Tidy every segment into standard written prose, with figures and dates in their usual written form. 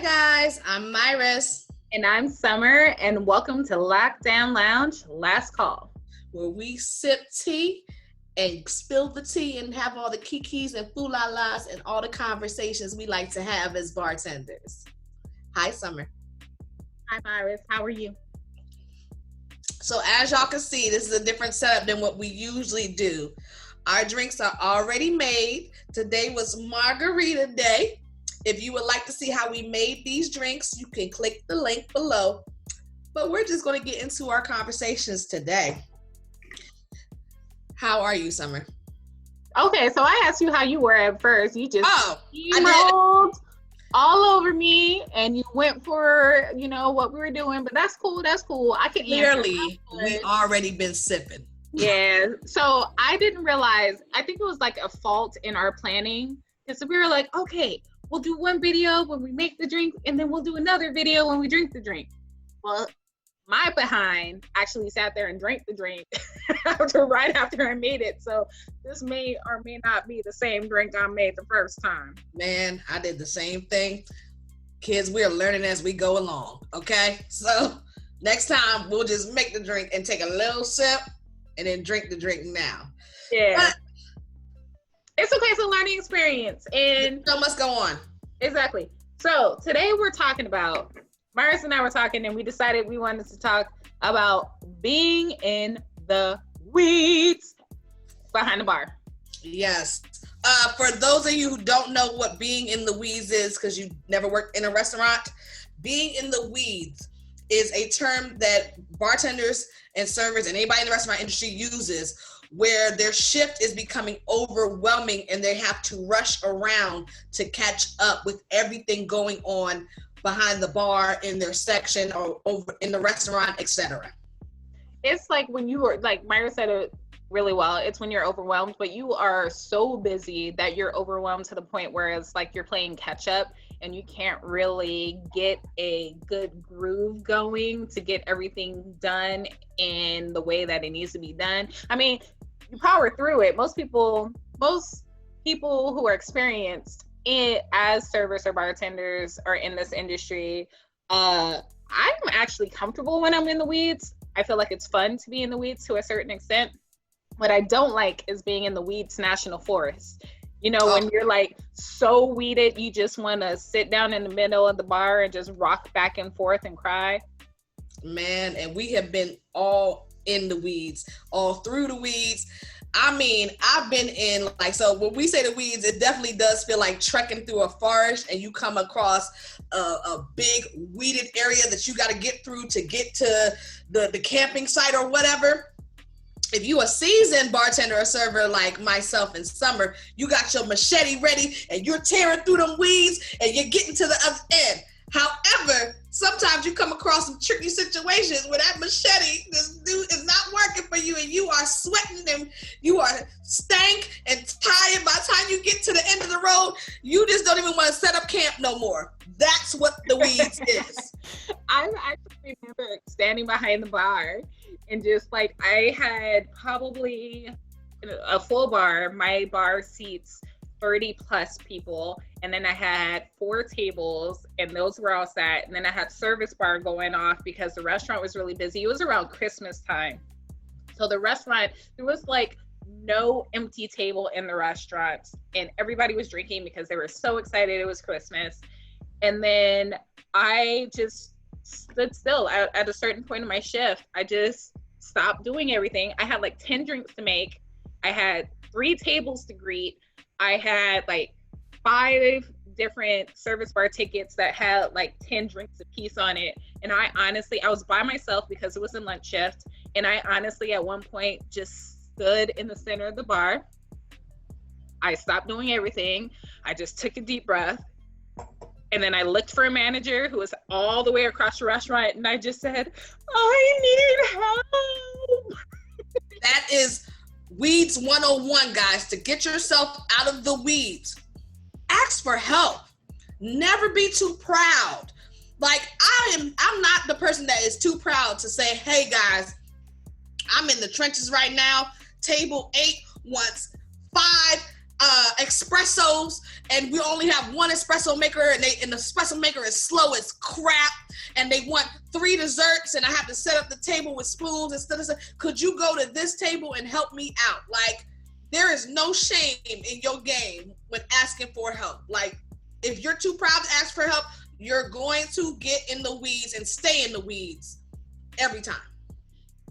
guys, I'm Myris. And I'm Summer, and welcome to Lockdown Lounge Last Call, where we sip tea and spill the tea and have all the kikis and foo-la-las and all the conversations we like to have as bartenders. Hi, Summer. Hi, Myris. How are you? So as y'all can see, this is a different setup than what we usually do. Our drinks are already made. Today was Margarita Day. If you would like to see how we made these drinks, you can click the link below. But we're just going to get into our conversations today. How are you, Summer? Okay, so I asked you how you were at first. You just steamrolled all over me, and you went for, what we were doing. But that's cool. That's cool. I can Clearly, we already been sipping. Yeah. So I didn't realize. I think it was like a fault in our planning, because we were like, okay, we'll do one video when we make the drink, and then we'll do another video when we drink the drink. Well, my behind actually sat there and drank the drink right after I made it. So this may or may not be the same drink I made the first time. Man, I did the same thing. Kids, we're learning as we go along, okay? So next time we'll just make the drink and take a little sip and then drink the drink now. Yeah. But it's okay. It's a learning experience. And so must go on. Exactly. So today we're talking about, Myris and I were talking, and we decided we wanted to talk about being in the weeds behind the bar. Yes. For those of you who don't know what being in the weeds is, because you never worked in a restaurant, being in the weeds is a term that bartenders and servers and anybody in the restaurant industry uses, where their shift is becoming overwhelming and they have to rush around to catch up with everything going on behind the bar, in their section, or over in the restaurant, etc. It's like when you are, like Myra said it really well, it's when you're overwhelmed, but you are so busy that you're overwhelmed to the point where it's like you're playing catch up and you can't really get a good groove going to get everything done in the way that it needs to be done. I mean, you power through it. Most people who are experienced as servers or bartenders or in this industry, I'm actually comfortable when I'm in the weeds. I feel like it's fun to be in the weeds to a certain extent. What I don't like is being in the weeds national forest. When you're like so weeded, you just want to sit down in the middle of the bar and just rock back and forth and cry. Man, and we have been all in the weeds, all through the weeds. I mean, I've been in, so when we say the weeds, it definitely does feel like trekking through a forest and you come across a big weeded area that you got to get through to get to the camping site or whatever. If you a seasoned bartender or server like myself in Summer, you got your machete ready and you're tearing through them weeds and you're getting to the other end. However, sometimes you come across some tricky situations where that machete, this dude is not working for you and you are sweating and you are stank and tired. By the time you get to the end of the road, you just don't even want to set up camp no more. That's what the weeds is. I actually remember standing behind the bar and just I had probably a full bar. My bar seats 30 plus people, and then I had 4 tables and those were all sat, and then I had service bar going off because the restaurant was really busy. It was around Christmas time, so the restaurant, there was no empty table in the restaurant and everybody was drinking because they were so excited it was Christmas. And then I just stood still at a certain point in my shift. I just stopped doing everything. I had 10 drinks to make. I had 3 tables to greet. I had 5 different service bar tickets that had 10 drinks a piece on it. And I was by myself because it was in lunch shift. And I honestly, at one point, just stood in the center of the bar. I stopped doing everything. I just took a deep breath. And then I looked for a manager who was all the way across the restaurant. And I just said, I need help. That is Weeds 101, guys. To get yourself out of the weeds, ask for help. Never be too proud. I'm not the person that is too proud to say, hey guys, I'm in the trenches right now. Table 8 wants 5 espressos, and we only have one espresso maker, and the espresso maker is slow as crap, and they want 3 desserts, and I have to set up the table with spoons instead of, could you go to this table and help me out? Like, there is no shame in your game when asking for help. Like, if you're too proud to ask for help, you're going to get in the weeds and stay in the weeds every time.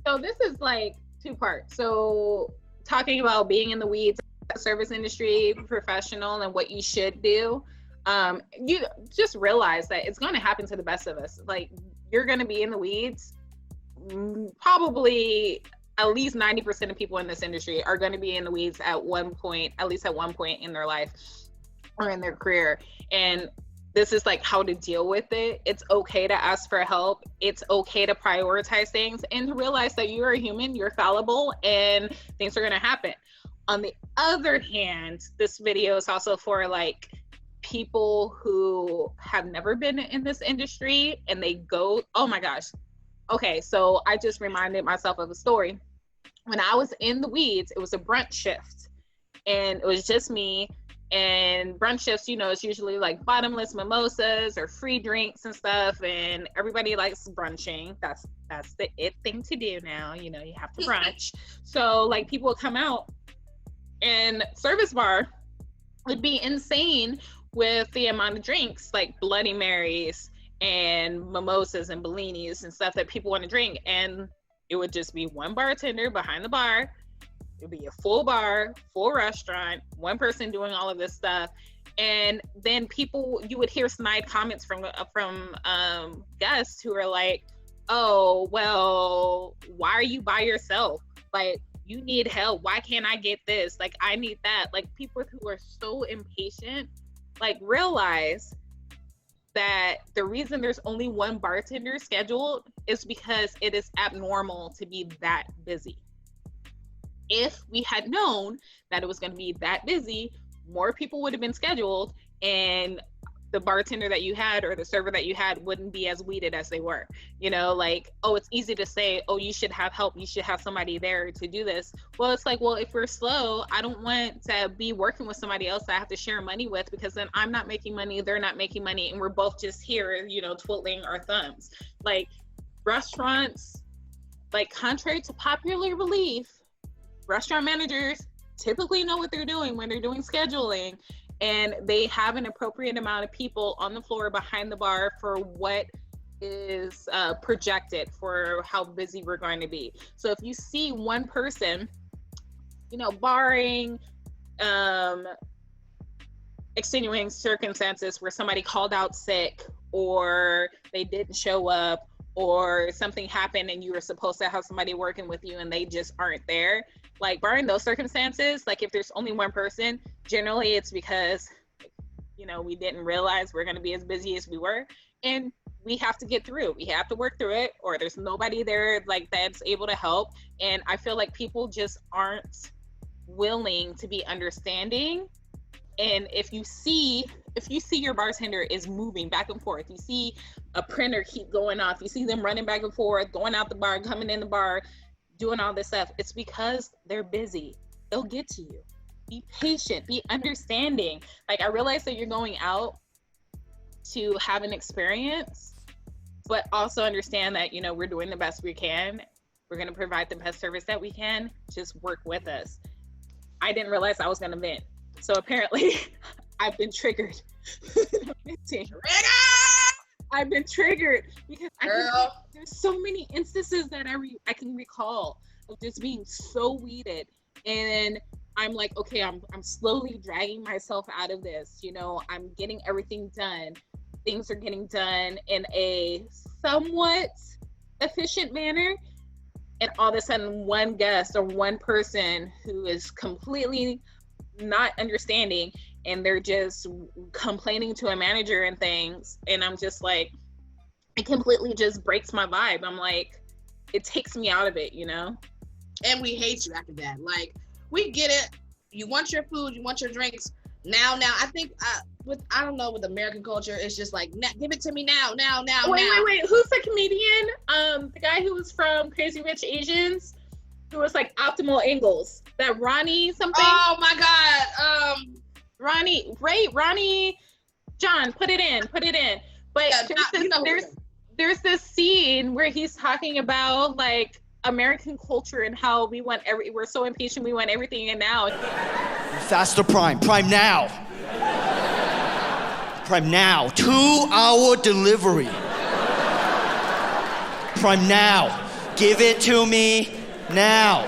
So this is like 2 parts. So talking about being in the weeds, service industry professional, and what you should do, you just realize that it's going to happen to the best of us. Like, you're going to be in the weeds. Probably at least 90% of people in this industry are going to be in the weeds at least at one point in their life or in their career. And this is like how to deal with it. It's okay to ask for help. It's okay to prioritize things and to realize that you're a human, you're fallible, and things are going to happen. On the other hand, this video is also for like people who have never been in this industry and they go, oh my gosh. Okay, so I just reminded myself of a story. When I was in the weeds, it was a brunch shift and it was just me. And brunch shifts, you know, it's usually like bottomless mimosas or free drinks and stuff. And everybody likes brunching. That's the it thing to do now. You know, you have to brunch. So like people would come out, and service bar would be insane with the amount of drinks, like Bloody Marys and mimosas and bellinis and stuff that people want to drink. And it would just be one bartender behind the bar. It would be a full bar, full restaurant, one person doing all of this stuff. And then you would hear snide comments from guests who are like, oh, well, why are you by yourself? Like, you need help. Why can't I get this? Like, I need that. Like, people who are so impatient, like, realize that the reason there's only one bartender scheduled is because it is abnormal to be that busy. If we had known that it was going to be that busy, more people would have been scheduled, and the bartender that you had or the server that you had wouldn't be as weeded as they were. You know, like, oh, it's easy to say, oh, you should have help, you should have somebody there to do this. Well, it's like, well, if we're slow, I don't want to be working with somebody else that I have to share money with, because then I'm not making money, they're not making money, and we're both just here, you know, twiddling our thumbs. Like, restaurants, like, contrary to popular belief, restaurant managers typically know what they're doing when they're doing scheduling, and they have an appropriate amount of people on the floor behind the bar for what is projected for how busy we're going to be. So if you see one person, you know, barring extenuating circumstances where somebody called out sick or they didn't show up or something happened and you were supposed to have somebody working with you and they just aren't there, like, barring those circumstances, like, if there's only one person, generally it's because, you know, we didn't realize we're going to be as busy as we were, and we have to get through. We have to work through it, or there's nobody there, like, that's able to help. And I feel like people just aren't willing to be understanding. And if you see your bartender is moving back and forth, you see a printer keep going off, you see them running back and forth, going out the bar, coming in the bar, doing all this stuff, it's because they're busy. They'll get to you. Be patient, be understanding. Like, I realize that you're going out to have an experience, but also understand that, you know, we're doing the best we can. We're going to provide the best service that we can. Just work with us. I didn't realize I was going to vent. So apparently I've been triggered. I've been triggered because there's so many instances that I can recall of just being so weeded, and I'm like, okay, I'm slowly dragging myself out of this. You know, I'm getting everything done. Things are getting done in a somewhat efficient manner, and all of a sudden one guest or one person who is completely not understanding, and they're just complaining to a manager and things, and I'm just like, it completely just breaks my vibe. I'm like, it takes me out of it, you know? And we hate you after that. Like, we get it. You want your food, you want your drinks now. I think I don't know, with American culture, it's just like, give it to me now. Wait, who's the comedian? The guy who was from Crazy Rich Asians? It was like optimal angles. That Ronnie something. Oh my God. Ronnie, John, put it in. But Yeah, there's this scene where he's talking about like American culture and how we're so impatient, we want everything and now. Faster Prime now. Prime now, 2-hour delivery. Prime now, give it to me now.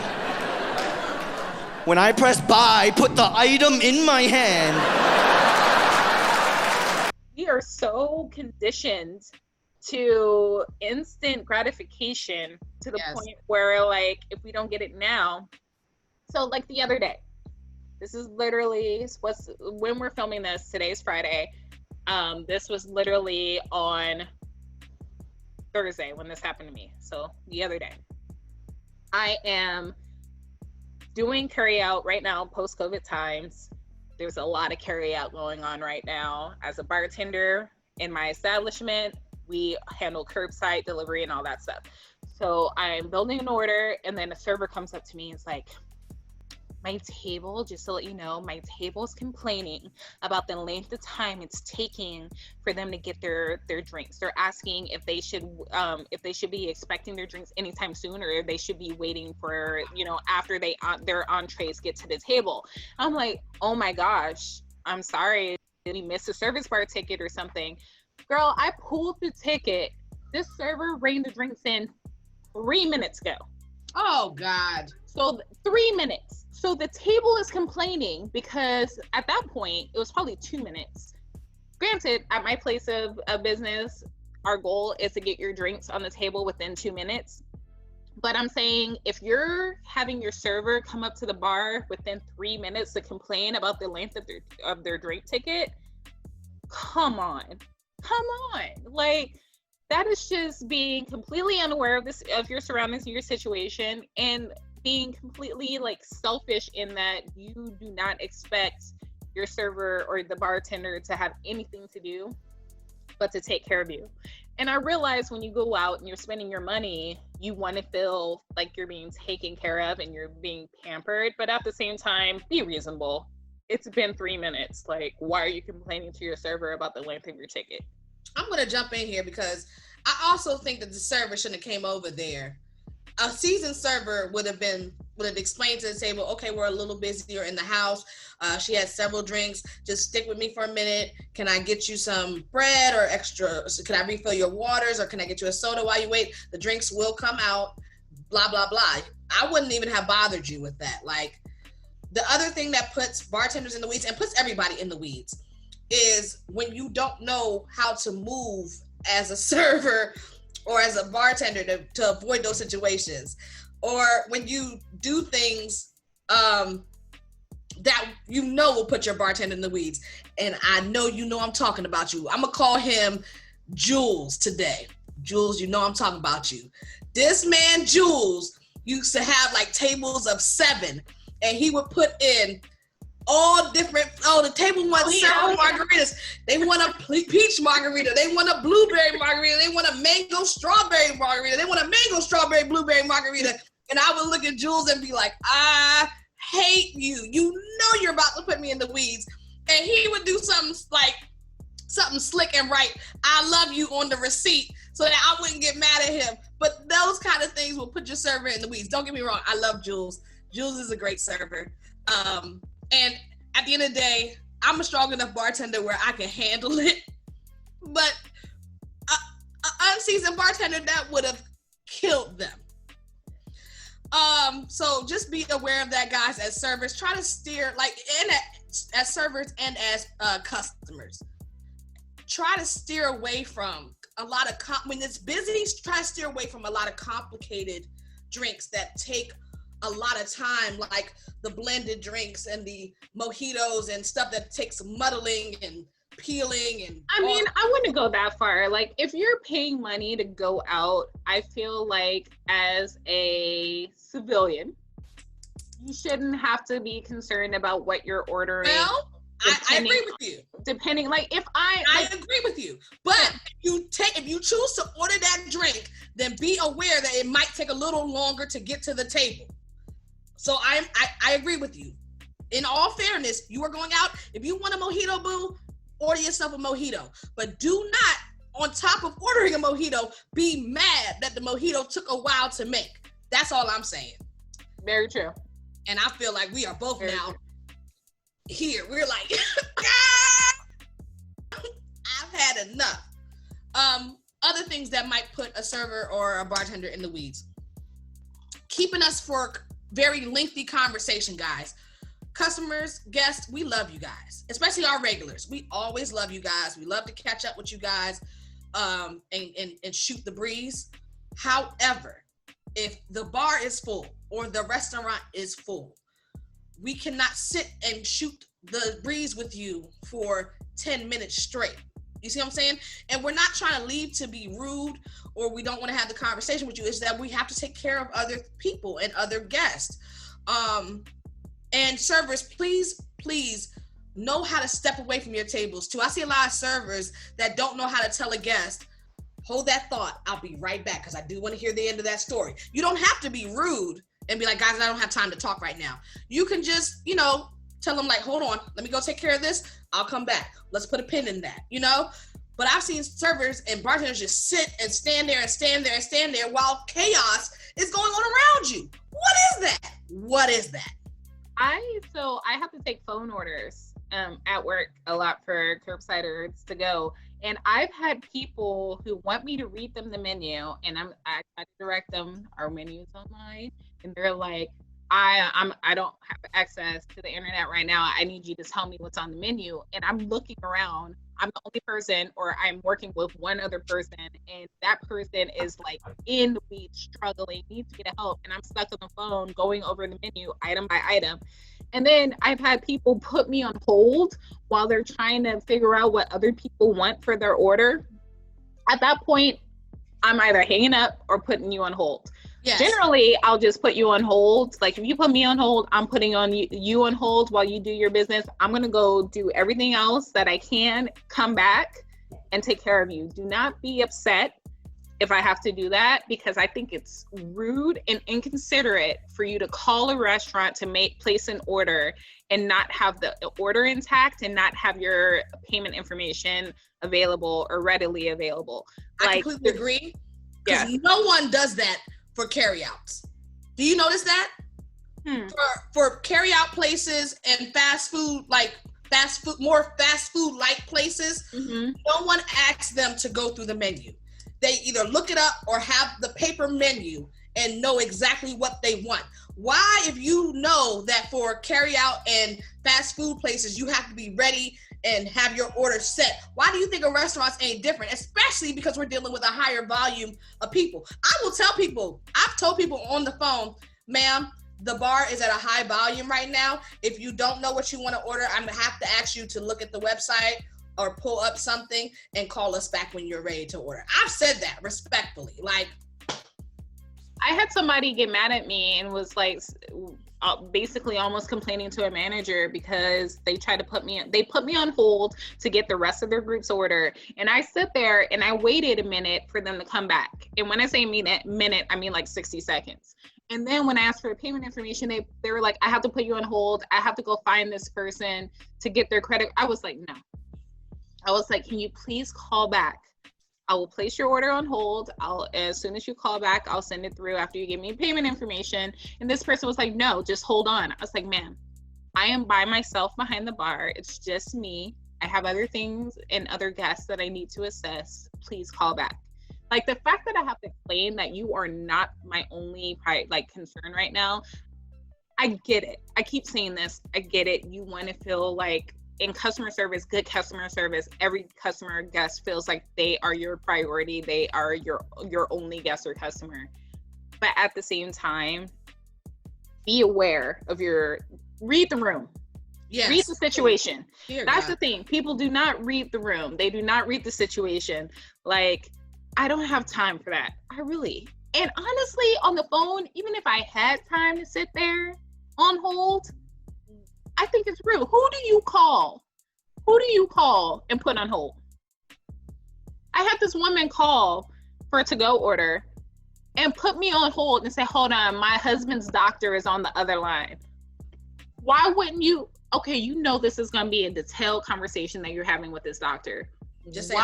When I press buy, put the item in my hand. We are so conditioned to instant gratification to the point where like, if we don't get it now. So like the other day, this is literally when we're filming this, today's Friday. This was literally on Thursday when this happened to me. So the other day, I am doing carry out right now, post-COVID times. There's a lot of carry out going on right now. As a bartender in my establishment, we handle curbside delivery and all that stuff. So I'm building an order and then a server comes up to me and is like, my table, just to let you know, my table's complaining about the length of time it's taking for them to get their drinks. They're asking if they should be expecting their drinks anytime soon, or if they should be waiting for, after their entrees get to the table. I'm like, oh my gosh, I'm sorry, did we miss a service bar ticket or something? Girl, I pulled the ticket. This server reined the drinks in 3 minutes ago. Oh God. So 3 minutes. So the table is complaining because at that point, it was probably 2 minutes. Granted, at my place of business, our goal is to get your drinks on the table within 2 minutes. But I'm saying if you're having your server come up to the bar within 3 minutes to complain about the length of their drink ticket, come on. Like, that is just being completely unaware of your surroundings and your situation, and being completely like selfish in that you do not expect your server or the bartender to have anything to do but to take care of you. And I realize when you go out and you're spending your money, you want to feel like you're being taken care of and you're being pampered, but at the same time, be reasonable. It's been 3 minutes. Like, why are you complaining to your server about the length of your ticket? I'm gonna jump in here because I also think that the server shouldn't have came over there. A seasoned server would have explained to the table, okay, we're a little busy or in the house. She had several drinks. Just stick with me for a minute. Can I get you some bread or extra? Can I refill your waters, or can I get you a soda while you wait? The drinks will come out, blah, blah, blah. I wouldn't even have bothered you with that. Like, the other thing that puts bartenders in the weeds and puts everybody in the weeds is when you don't know how to move as a server or as a bartender to avoid those situations, or when you do things that will put your bartender in the weeds. And I know I'm talking about you. I'm gonna call him Jules today. Jules, I'm talking about you. This man Jules used to have like tables of 7, and he would put in all different, the table wants several margaritas. They want a peach margarita. They want a blueberry margarita. They want a mango strawberry margarita. They want a mango strawberry blueberry margarita. And I would look at Jules and be like, I hate you. You know you're about to put me in the weeds. And he would do something slick and right. I love you on the receipt so that I wouldn't get mad at him. But those kind of things will put your server in the weeds. Don't get me wrong. I love Jules. Jules is a great server. And at the end of the day, I'm a strong enough bartender where I can handle it. But an unseasoned bartender, that would have killed them. So just be aware of that, guys. As servers, try to steer, as servers and as customers, try to steer away from a lot of when it's busy. Try to steer away from a lot of complicated drinks that take a lot of time, like the blended drinks and the mojitos and stuff that takes muddling and peeling. And I mean, I wouldn't go that far. Like, if you're paying money to go out, I feel like as a civilian, you shouldn't have to be concerned about what you're ordering. Well, I agree with you. Depending, I agree with you. But if you choose to order that drink, then be aware that it might take a little longer to get to the table. So I agree with you. In all fairness, you are going out. If you want a mojito, boo, order yourself a mojito. But do not, on top of ordering a mojito, be mad that the mojito took a while to make. That's all I'm saying. Very true. And I feel like we are both Very now true. here. We're like, I've had enough. Other things that might put a server or a bartender in the weeds. Keeping us for very lengthy conversation, guys. Customers, guests, we love you guys, especially our regulars. We always love you guys. We love to catch up with you guys and shoot the breeze. However, if the bar is full or the restaurant is full, we cannot sit and shoot the breeze with you for 10 minutes straight. You see what I'm saying? And we're not trying to leave to be rude or we don't want to have the conversation with you. It's that we have to take care of other people and other guests. And servers, please know how to step away from your tables too. I see a lot of servers that don't know how to tell a guest, hold that thought, I'll be right back, because I do want to hear the end of that story. You don't have to be rude and be like, guys, I don't have time to talk right now. You can just, tell them like, hold on, let me go take care of this. I'll come back. Let's put a pin in that, But I've seen servers and bartenders just sit and stand there while chaos is going on around you. What is that? I have to take phone orders at work a lot for curbsiders to go. And I've had people who want me to read them the menu, and I direct them. Our menu's online, and they're like, I don't have access to the internet right now. I need you to tell me what's on the menu. And I'm looking around. I'm the only person, or I'm working with one other person, and that person is like in the weeds, struggling, needs to get help, and I'm stuck on the phone going over the menu item by item. And then I've had people put me on hold while they're trying to figure out what other people want for their order. At that point, I'm either hanging up or putting you on hold. Yes. Generally, I'll just put you on hold. Like if you put me on hold, I'm putting on you on hold while you do your business. I'm going to go do everything else that I can, come back and take care of you. Do not be upset if I have to do that, because I think it's rude and inconsiderate for you to call a restaurant to place an order and not have the order intact and not have your payment information available or readily available. I completely agree. Because no one does that for carryouts. Do you notice that? For carryout places and more fast food like places, no one asks them to go through the menu. They either look it up or have the paper menu and know exactly what they want. Why, if you know that for carryout and fast food places, you have to be ready and have your order set, why do you think a restaurant's ain't different? Especially because we're dealing with a higher volume of people. I will tell people, I've told people on the phone, ma'am, the bar is at a high volume right now. If you don't know what you want to order, I'm gonna have to ask you to look at the website or pull up something and call us back when you're ready to order. I've said that respectfully. Like, I had somebody get mad at me and was like, basically almost complaining to a manager because they tried to put me on hold to get the rest of their group's order. And I sit there and I waited a minute for them to come back. And when I say minute, I mean like 60 seconds. And then when I asked for the payment information, they were like, I have to put you on hold. I have to go find this person to get their credit. I was like, no. I was like, can you please call back? I will place your order on hold. As soon as you call back, I'll send it through after you give me payment information. And this person was like, no, just hold on. I was like, ma'am, I am by myself behind the bar. It's just me. I have other things and other guests that I need to assess. Please call back. Like the fact that I have to claim that you are not my only concern right now. I get it. I keep saying this. I get it. You want to feel like in customer service, good customer service, every customer guest feels like they are your priority. They are your only guest or customer. But at the same time, be aware of read the room. Yes. Read the situation. That's the thing. People do not read the room. They do not read the situation. Like, I don't have time for that. And honestly, on the phone, even if I had time to sit there on hold, I think it's rude. Who do you call? And put on hold? I had this woman call for a to-go order, and put me on hold and say, hold on, my husband's doctor is on the other line. Why wouldn't you? Okay, you know this is going to be a detailed conversation that you're having with this doctor. Just say,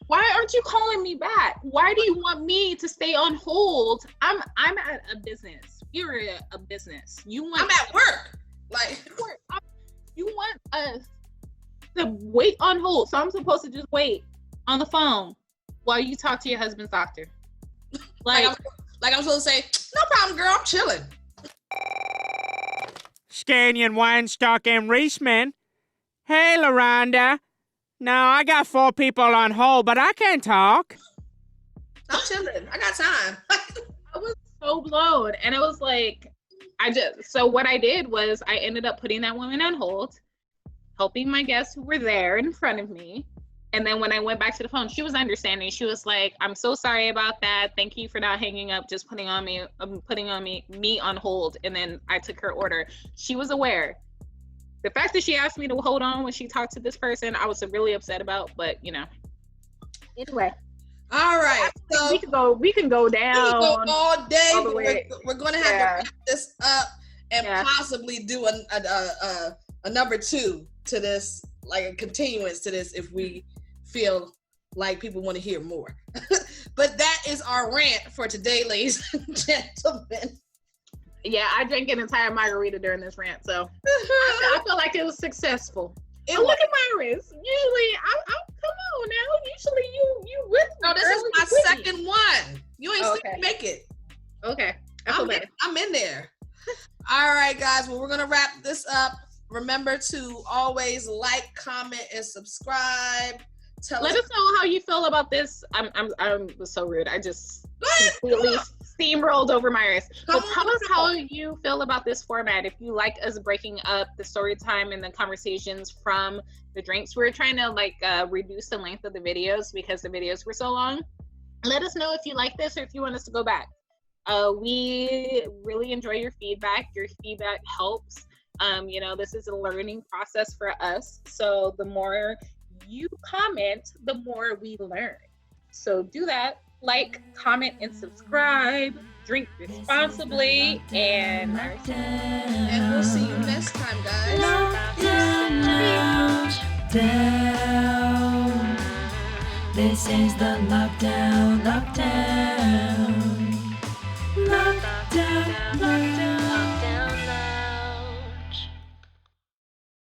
why aren't you calling me back? Why do you want me to stay on hold? I'm at a business. You're a business. I'm at work. Like, you want us to wait on hold. So I'm supposed to just wait on the phone while you talk to your husband's doctor. Like I'm supposed to say, no problem, girl, I'm chilling. Scanian, Weinstock, and Reisman. Hey, LaRonda. No, I got 4 people on hold, but I can talk. I'm chilling. I got time. I was so blown. And it was like, so what I did was I ended up putting that woman on hold, helping my guests who were there in front of me. And then when I went back to the phone, she was understanding. She was like, I'm so sorry about that. Thank you for not hanging up, just putting me on hold. And then I took her order. She was aware. The fact that she asked me to hold on when she talked to this person, I was really upset about, but anyway. All right. So we can go down. We can go all day. All the way. We're going to have to wrap this up and possibly do a number 2 to this, like a continuance to this, if we feel like people want to hear more. But that is our rant for today, ladies and gentlemen. Yeah, I drank an entire margarita during this rant, so I feel like it was successful. Look at my wrist. Usually, come on now. Usually, you with me. No, this is my second one. You ain't seen me make it. Okay, I'm in there. All right, guys. Well, we're gonna wrap this up. Remember to always like, comment, and subscribe. Let us know how you feel about this. I'm so rude. I just completely steamrolled over my wrist. But tell us how you feel about this format. If you like us breaking up the story time and the conversations from the drinks, we're trying to reduce the length of the videos because the videos were so long. Let us know if you like this or if you want us to go back. We really enjoy your feedback. Your feedback helps. This is a learning process for us. So the more you comment, the more we learn. So do that. Like, comment, and subscribe. Drink responsibly. And we'll see you next time, guys. Lockdown. This is the lockdown. Lockdown.